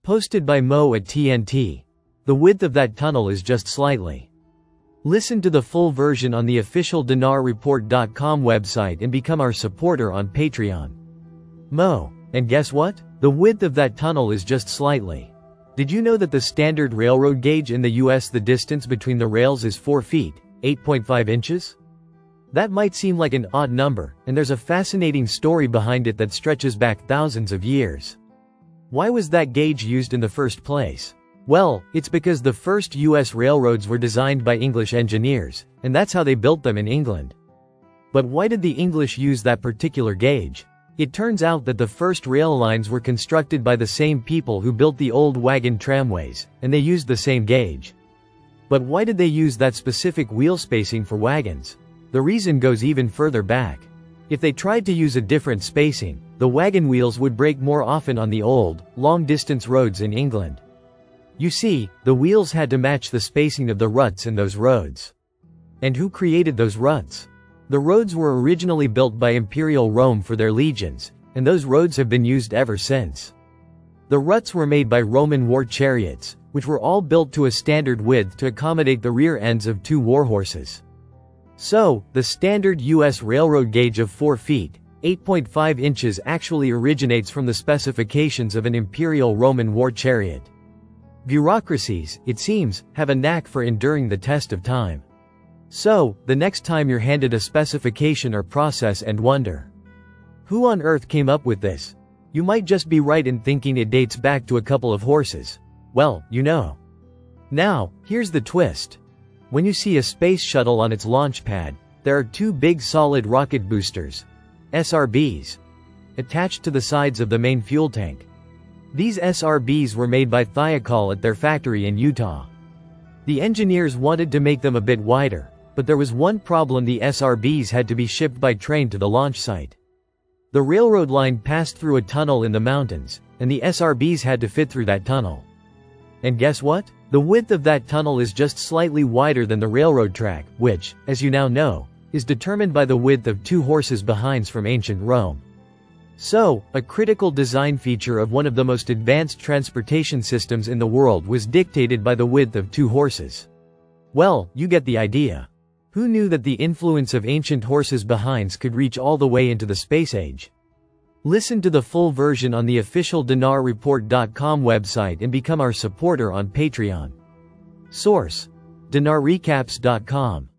Posted by Mo at TNT. The width of that tunnel is just slightly. Listen to the full version on the official dinarreport.com website and become our supporter on Patreon. Mo. And guess what? The width of that tunnel is just slightly. Did you know that the standard railroad gauge in the US, the distance between the rails is 4 feet, 8.5 inches? That might seem like an odd number, and there's a fascinating story behind it that stretches back thousands of years. Why was that gauge used in the first place? Well, it's because the first US railroads were designed by English engineers, and that's how they built them in England. But why did the English use that particular gauge? It turns out that the first rail lines were constructed by the same people who built the old wagon tramways, and they used the same gauge. But why did they use that specific wheel spacing for wagons? The reason goes even further back. If they tried to use a different spacing, the wagon wheels would break more often on the old, long-distance roads in England. You see, the wheels had to match the spacing of the ruts in those roads. And who created those ruts? The roads were originally built by Imperial Rome for their legions, and those roads have been used ever since. The ruts were made by Roman war chariots, which were all built to a standard width to accommodate the rear ends of 2 war horses. So, the standard US railroad gauge of 4 feet, 8.5 inches actually originates from the specifications of an Imperial Roman war chariot. Bureaucracies, it seems, have a knack for enduring the test of time. So, the next time you're handed a specification or process and wonder, who on earth came up with this? You might just be right in thinking it dates back to a couple of horses. Well, you know. Now, here's the twist. When you see a space shuttle on its launch pad, there are 2 big solid rocket boosters, SRBs, attached to the sides of the main fuel tank. These SRBs were made by Thiokol at their factory in Utah. The engineers wanted to make them a bit wider, but there was one problem: the SRBs had to be shipped by train to the launch site. The railroad line passed through a tunnel in the mountains, and the SRBs had to fit through that tunnel. And guess what? The width of that tunnel is just slightly wider than the railroad track, which, as you now know, is determined by the width of 2 horses' behinds from ancient Rome. So, a critical design feature of one of the most advanced transportation systems in the world was dictated by the width of 2 horses. Well, you get the idea. Who knew that the influence of ancient horses' behinds could reach all the way into the space age? Listen to the full version on the official dinarreport.com website and become our supporter on Patreon. Source: dinarrecaps.com